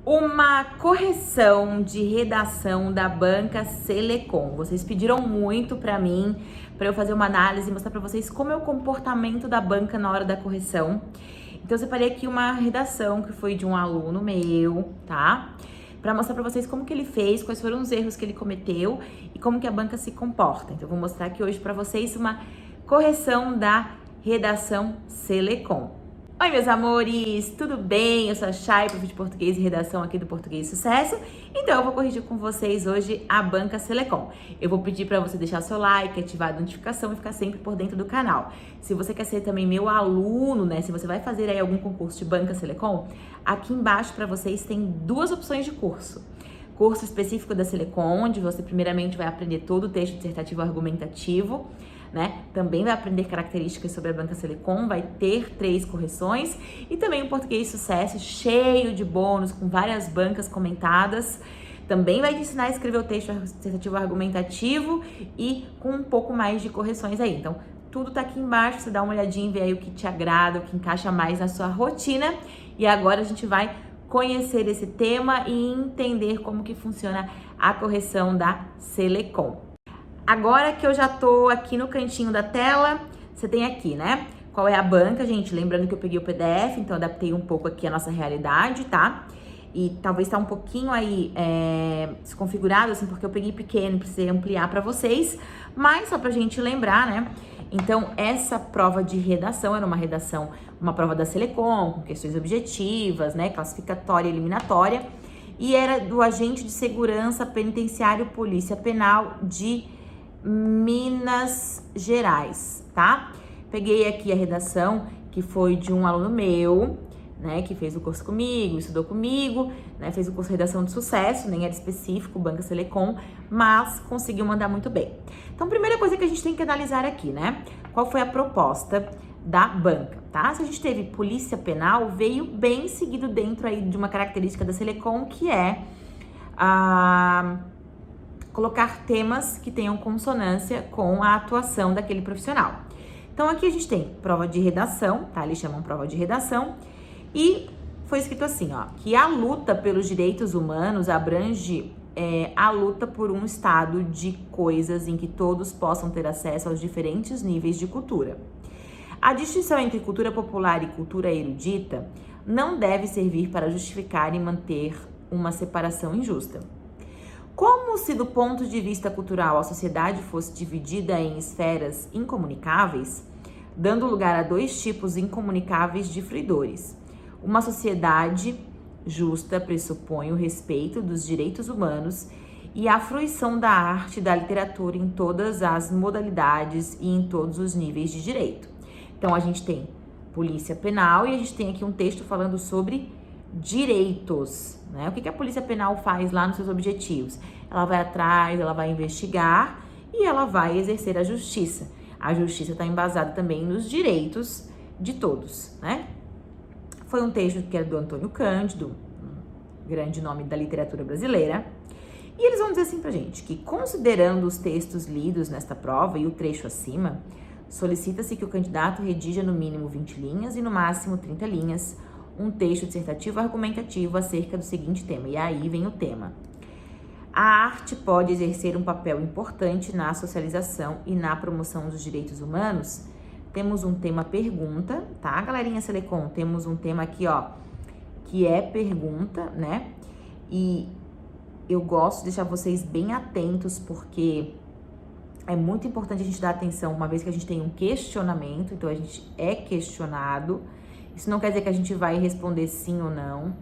Uma correção de redação da banca Selecom. Vocês pediram muito para mim, para eu fazer uma análise e mostrar para vocês como é o comportamento da banca na hora da correção. Então eu separei aqui uma redação que foi de um aluno meu, tá? Para mostrar para vocês como que ele fez, quais foram os erros que ele cometeu e como que a banca se comporta. Então eu vou mostrar aqui hoje para vocês uma correção da redação Selecom. Oi, meus amores, tudo bem? Eu sou a Chay, prof de português e redação aqui do Português Sucesso. Então, eu vou corrigir com vocês hoje a banca Selecom. Eu vou pedir para você deixar seu like, ativar a notificação e ficar sempre por dentro do canal. Se você quer ser também meu aluno, né? Se você vai fazer aí algum concurso de banca Selecom, aqui embaixo para vocês tem duas opções de curso. Curso específico da Selecom, onde você primeiramente vai aprender todo o texto dissertativo argumentativo, né? Também vai aprender características sobre a banca Selecom, vai ter 3 correções e também um Português Sucesso cheio de bônus com várias bancas comentadas. Também vai te ensinar a escrever o texto dissertativo argumentativo e com um pouco mais de correções aí. Então, tudo tá aqui embaixo, você dá uma olhadinha e vê aí o que te agrada, o que encaixa mais na sua rotina. E agora a gente vai conhecer esse tema e entender como que funciona a correção da Selecom. Agora que eu já tô aqui no cantinho da tela, você tem aqui, né? Qual é a banca, gente? Lembrando que eu peguei o PDF, então adaptei um pouco aqui a nossa realidade, tá? E talvez tá um pouquinho aí desconfigurado, assim, porque eu peguei pequeno, precisei ampliar para vocês. Mas só pra gente lembrar, né? Então, essa prova de redação era uma prova da Selecom, com questões objetivas, né? Classificatória e eliminatória. E era do agente de segurança penitenciário Polícia Penal de Minas Gerais, tá? Peguei aqui a redação que foi de um aluno meu, né, que fez o curso comigo, estudou comigo, né, fez o curso de redação de sucesso, nem era específico, banca Selecom, mas conseguiu mandar muito bem. Então, primeira coisa que a gente tem que analisar aqui, né, qual foi a proposta da banca, tá? Se a gente teve polícia penal, veio bem seguido dentro aí de uma característica da Selecom, que é colocar temas que tenham consonância com a atuação daquele profissional. Então, aqui a gente tem prova de redação, tá? Eles chamam prova de redação. E foi escrito assim, ó, que a luta pelos direitos humanos abrange a luta por um estado de coisas em que todos possam ter acesso aos diferentes níveis de cultura. A distinção entre cultura popular e cultura erudita não deve servir para justificar e manter uma separação injusta. Como se do ponto de vista cultural a sociedade fosse dividida em esferas incomunicáveis, dando lugar a 2 tipos incomunicáveis de fruidores. Uma sociedade justa pressupõe o respeito dos direitos humanos e a fruição da arte e da literatura em todas as modalidades e em todos os níveis de direito. Então, a gente tem polícia penal e a gente tem aqui um texto falando sobre direitos, né? O que a polícia penal faz lá nos seus objetivos? Ela vai atrás, ela vai investigar e ela vai exercer a justiça. A justiça está embasada também nos direitos de todos, né? Foi um texto que era do Antônio Cândido, um grande nome da literatura brasileira. E eles vão dizer assim pra gente, que considerando os textos lidos nesta prova e o trecho acima, solicita-se que o candidato redija no mínimo 20 linhas e no máximo 30 linhas, um texto dissertativo argumentativo acerca do seguinte tema. E aí vem o tema. A arte pode exercer um papel importante na socialização e na promoção dos direitos humanos? Temos um tema pergunta, tá, galerinha Selecom? Temos um tema aqui, ó, que é pergunta, né? E eu gosto de deixar vocês bem atentos, porque é muito importante a gente dar atenção, uma vez que a gente tem um questionamento, então a gente é questionado. Isso não quer dizer que a gente vai responder sim ou não,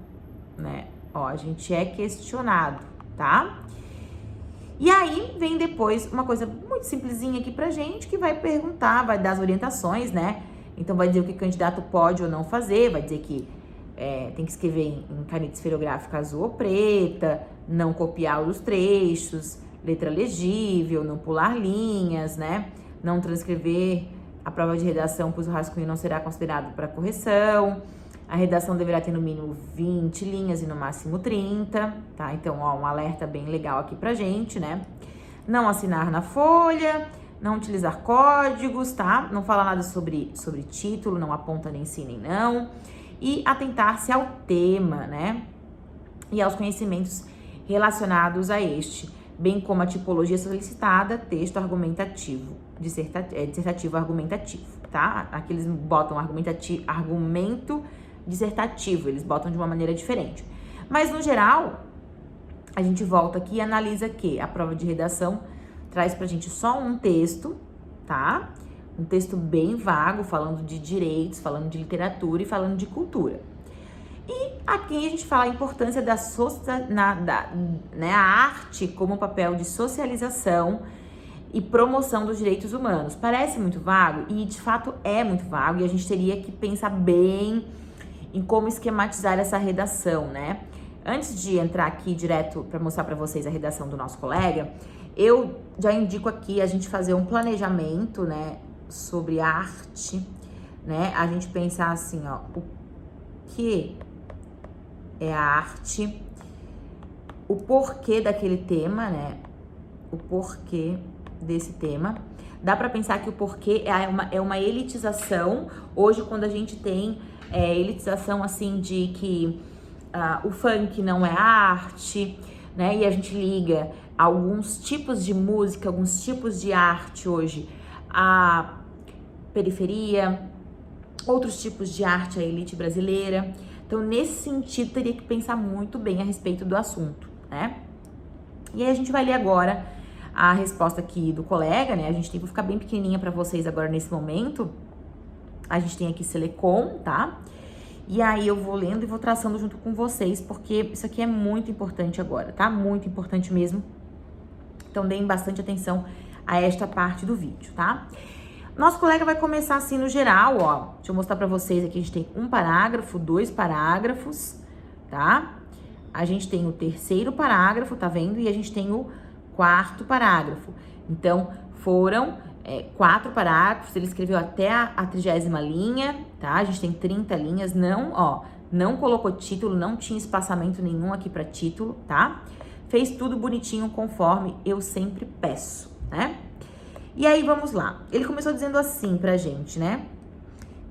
né? Ó, a gente é questionado, tá? E aí vem depois uma coisa muito simplesinha aqui pra gente, que vai perguntar, vai dar as orientações, né? Então vai dizer o que o candidato pode ou não fazer, vai dizer que tem que escrever em caneta esferográfica azul ou preta, não copiar os trechos, letra legível, não pular linhas, né? Não transcrever a prova de redação, pois o rascunho não será considerado para correção. A redação deverá ter no mínimo 20 linhas e no máximo 30, tá? Então, ó, um alerta bem legal aqui pra gente, né? Não assinar na folha, não utilizar códigos, tá? Não falar nada sobre título, não aponta nem sim nem não. E atentar-se ao tema, né? e aos conhecimentos relacionados a este, bem como a tipologia solicitada, texto argumentativo, dissertativo argumentativo, tá? Aqui eles botam argumento dissertativo, eles botam de uma maneira diferente. Mas, no geral, a gente volta aqui e analisa que a prova de redação traz pra gente só um texto, tá? Um texto bem vago, falando de direitos, falando de literatura e falando de cultura. E aqui a gente fala a importância a arte como papel de socialização e promoção dos direitos humanos. Parece muito vago e de fato é muito vago e a gente teria que pensar bem em como esquematizar essa redação, né? Antes de entrar aqui direto para mostrar para vocês a redação do nosso colega, eu já indico aqui a gente fazer um planejamento, né, sobre arte, né? A gente pensar assim, ó, o que é a arte, o porquê daquele tema, né? O porquê desse tema. Dá para pensar que o porquê é uma elitização. Hoje, quando a gente tem elitização assim de que o funk não é arte, né? E a gente liga alguns tipos de música, alguns tipos de arte hoje à periferia, outros tipos de arte à elite brasileira. Então, nesse sentido, teria que pensar muito bem a respeito do assunto, né? E aí a gente vai ler agora a resposta aqui do colega, né? A gente tem que ficar bem pequenininha para vocês agora nesse momento. A gente tem aqui Selecom, tá? E aí eu vou lendo e vou traçando junto com vocês, porque isso aqui é muito importante agora, tá? Muito importante mesmo. Então, deem bastante atenção a esta parte do vídeo, tá? Nosso colega vai começar assim no geral, ó. Deixa eu mostrar pra vocês aqui, a gente tem um parágrafo, 2 parágrafos, tá? A gente tem o 3º parágrafo, tá vendo? E a gente tem o 4º parágrafo. Então, foram 4 parágrafos, ele escreveu até a 30ª linha, tá? A gente tem 30 linhas, não colocou título, não tinha espaçamento nenhum aqui pra título, tá? Fez tudo bonitinho conforme eu sempre peço, né? E aí, vamos lá. Ele começou dizendo assim pra gente, né?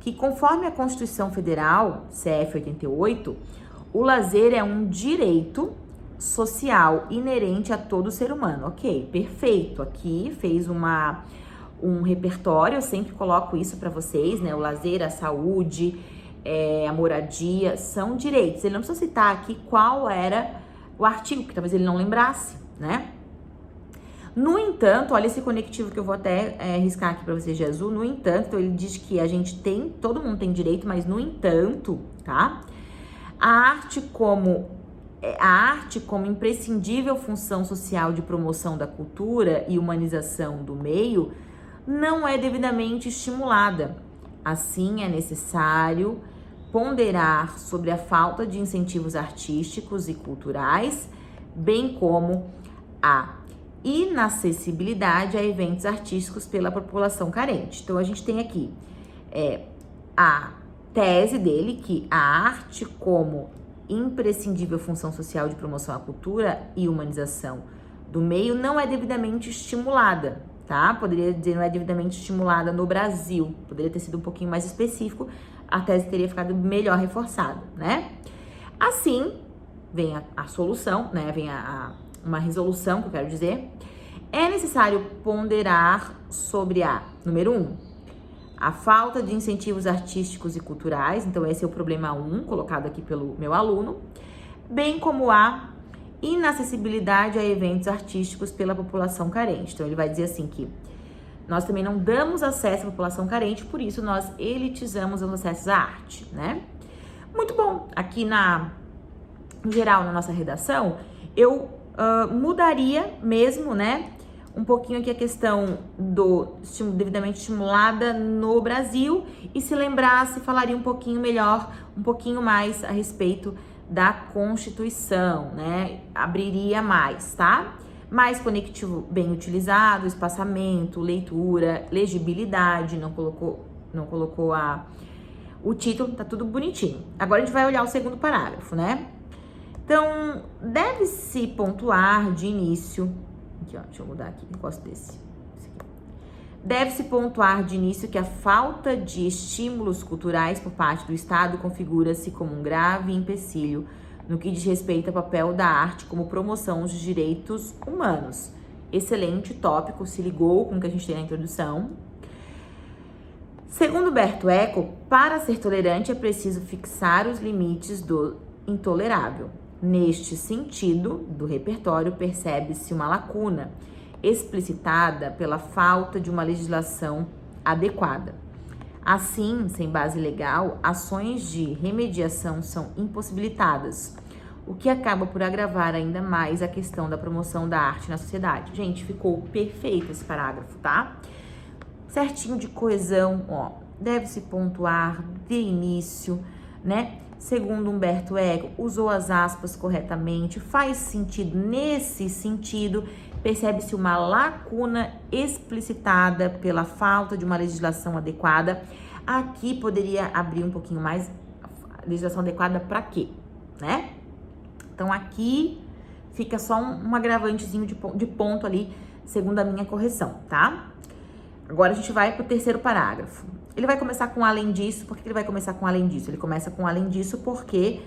Que conforme a Constituição Federal, CF 88, o lazer é um direito social inerente a todo ser humano. Ok, perfeito. Aqui fez um repertório, eu sempre coloco isso pra vocês, né? O lazer, a saúde, a moradia, são direitos. Ele não precisa citar aqui qual era o artigo, que talvez ele não lembrasse, né? No entanto, olha esse conectivo que eu vou até riscar aqui pra vocês de azul. No entanto, então ele diz que a gente tem, todo mundo tem direito, mas no entanto, tá? A arte como imprescindível função social de promoção da cultura e humanização do meio não é devidamente estimulada. Assim, é necessário ponderar sobre a falta de incentivos artísticos e culturais, bem como a inacessibilidade a eventos artísticos pela população carente. Então, a gente tem aqui a tese dele que a arte como imprescindível função social de promoção à cultura e humanização do meio não é devidamente estimulada, tá? Poderia dizer não é devidamente estimulada no Brasil, poderia ter sido um pouquinho mais específico, a tese teria ficado melhor reforçada, né? Assim, vem a solução, né? Vem uma resolução, que eu quero dizer. É necessário ponderar sobre número 1, a falta de incentivos artísticos e culturais, então esse é o problema 1, colocado aqui pelo meu aluno, bem como a inacessibilidade a eventos artísticos pela população carente. Então ele vai dizer assim que nós também não damos acesso à população carente, por isso nós elitizamos os acessos à arte, né? Muito bom. Aqui no geral, na nossa redação, eu mudaria mesmo, né? Um pouquinho aqui a questão do devidamente estimulada no Brasil e se lembrasse, falaria um pouquinho melhor, um pouquinho mais a respeito da Constituição, né? Abriria mais, tá? Mais conectivo bem utilizado, espaçamento, leitura, legibilidade, não colocou o título, tá tudo bonitinho. Agora a gente vai olhar o 2º parágrafo, né? Então, deve-se pontuar de início... Aqui, ó, deixa eu mudar aqui, gosto desse. Deve-se pontuar de início que a falta de estímulos culturais por parte do Estado configura-se como um grave empecilho no que diz respeito ao papel da arte como promoção dos direitos humanos. Excelente tópico, se ligou com o que a gente tem na introdução. Segundo Humberto Eco, para ser tolerante é preciso fixar os limites do intolerável. Neste sentido, do repertório percebe-se uma lacuna, explicitada pela falta de uma legislação adequada. Assim, sem base legal, ações de remediação são impossibilitadas, o que acaba por agravar ainda mais a questão da promoção da arte na sociedade. Gente, ficou perfeito esse parágrafo, tá? Certinho de coesão, ó, deve-se pontuar de início, né? Segundo Humberto Eco, usou as aspas corretamente, faz sentido. Nesse sentido, percebe-se uma lacuna explicitada pela falta de uma legislação adequada. Aqui poderia abrir um pouquinho mais. Legislação adequada para quê, né? Então, aqui fica só um agravantezinho de ponto ali, segundo a minha correção, tá? Agora a gente vai para o terceiro parágrafo. Ele vai começar com além disso. Por que ele vai começar com além disso? Ele começa com além disso porque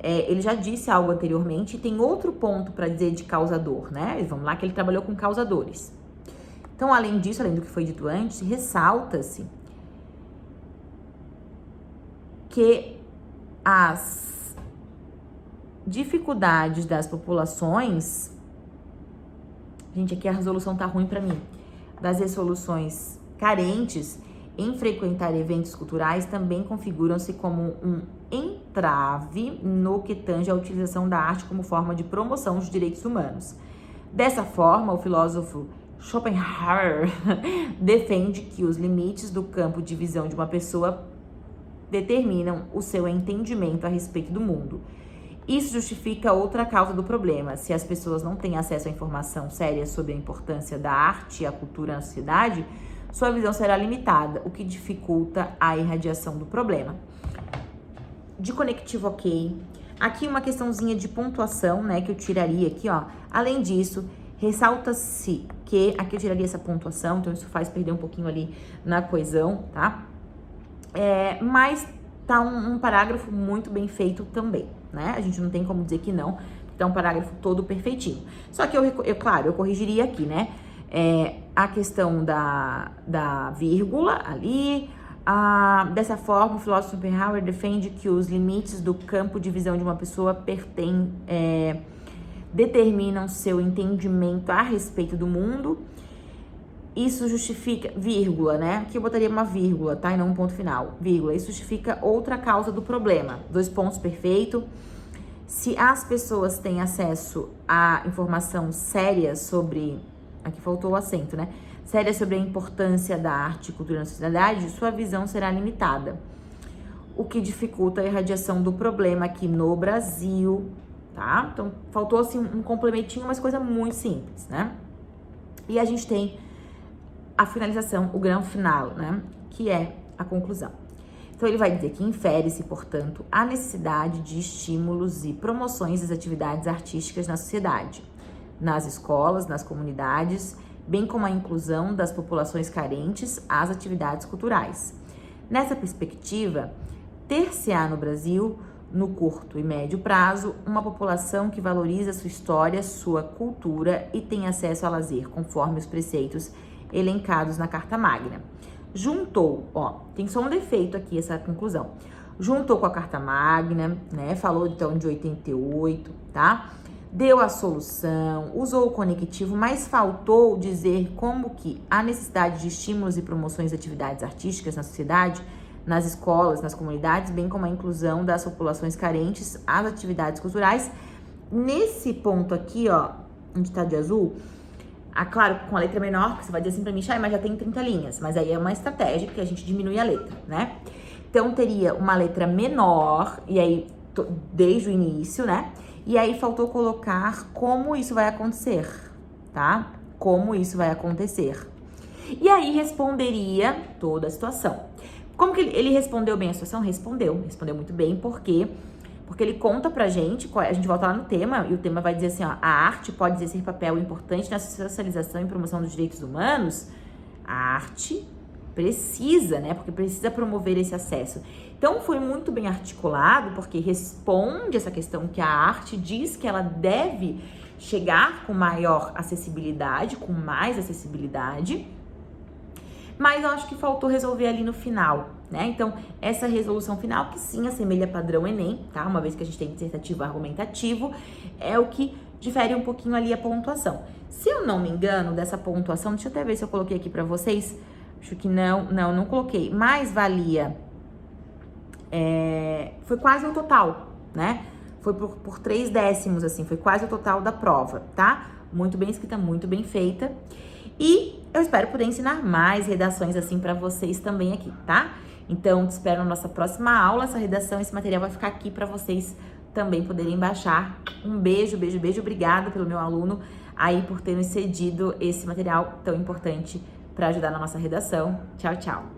ele já disse algo anteriormente e tem outro ponto para dizer de causador, né? Vamos lá que ele trabalhou com causadores. Então, além disso, além do que foi dito antes, ressalta-se que as dificuldades das populações... Gente, aqui a resolução tá ruim para mim. Das resoluções carentes em frequentar eventos culturais também configuram-se como um entrave no que tange à utilização da arte como forma de promoção dos direitos humanos. Dessa forma, o filósofo Schopenhauer defende que os limites do campo de visão de uma pessoa determinam o seu entendimento a respeito do mundo. Isso justifica outra causa do problema. Se as pessoas não têm acesso à informação séria sobre a importância da arte e a cultura na sociedade, sua visão será limitada, o que dificulta a irradiação do problema. De conectivo, ok. Aqui uma questãozinha de pontuação, né, que eu tiraria aqui, ó. Além disso, ressalta-se que... Aqui eu tiraria essa pontuação, então isso faz perder um pouquinho ali na coesão, tá? Mas tá um parágrafo muito bem feito também, né? A gente não tem como dizer que não, tá um parágrafo todo perfeitinho. Só que claro, eu corrigiria aqui, né? A questão da vírgula ali. Dessa forma, o filósofo Schopenhauer defende que os limites do campo de visão de uma pessoa determinam seu entendimento a respeito do mundo. Isso justifica, vírgula, né? Aqui eu botaria uma vírgula, tá? E não um ponto final. Vírgula. Isso justifica outra causa do problema. 2 pontos, perfeito. Se as pessoas têm acesso à informação séria sobre... Aqui faltou o acento, né? Séria sobre a importância da arte e cultura na sociedade, sua visão será limitada. O que dificulta a irradiação do problema aqui no Brasil, tá? Então, faltou assim um complementinho, mas coisa muito simples, né? E a gente tem a finalização, o grande final, né? Que é a conclusão. Então, ele vai dizer que infere-se, portanto, a necessidade de estímulos e promoções das atividades artísticas na sociedade, nas escolas, nas comunidades, bem como a inclusão das populações carentes às atividades culturais. Nessa perspectiva, ter-se-á no Brasil, no curto e médio prazo, uma população que valoriza sua história, sua cultura e tem acesso a lazer, conforme os preceitos elencados na Carta Magna. Juntou, ó, tem só um defeito aqui essa conclusão. Juntou com a Carta Magna, né, falou então de 88, tá? Deu a solução, usou o conectivo, mas faltou dizer como que a necessidade de estímulos e promoções de atividades artísticas na sociedade, nas escolas, nas comunidades, bem como a inclusão das populações carentes às atividades culturais. Nesse ponto aqui, ó, onde tá de azul, claro, com a letra menor, que você vai dizer assim pra mim, mas já tem 30 linhas, mas aí é uma estratégia que a gente diminui a letra, né? Então, teria uma letra menor, e aí, desde o início, né? E aí, faltou colocar como isso vai acontecer, tá? Como isso vai acontecer. E aí, responderia toda a situação. Como que ele respondeu bem a situação? Respondeu muito bem, porque ele conta pra gente, a gente volta lá no tema, e o tema vai dizer assim, ó, a arte pode exercer papel importante na socialização e promoção dos direitos humanos. A arte precisa, né, porque precisa promover esse acesso. Então, foi muito bem articulado, porque responde essa questão que a arte diz que ela deve chegar com maior acessibilidade, com mais acessibilidade, mas eu acho que faltou resolver ali no final, né? Então, essa resolução final, que sim assemelha padrão Enem, tá? Uma vez que a gente tem dissertativo argumentativo, é o que difere um pouquinho ali a pontuação. Se eu não me engano, dessa pontuação, deixa eu até ver se eu coloquei aqui pra vocês, acho que não coloquei, mas valia, foi quase o total, né? Foi por 3 décimos, assim, foi quase o total da prova, tá? Muito bem escrita, muito bem feita. E eu espero poder ensinar mais redações assim pra vocês também aqui, tá? Então, te espero na nossa próxima aula. Essa redação, esse material vai ficar aqui pra vocês também poderem baixar. Um beijo, beijo, beijo. Obrigada pelo meu aluno aí por ter nos cedido esse material tão importante pra ajudar na nossa redação. Tchau, tchau.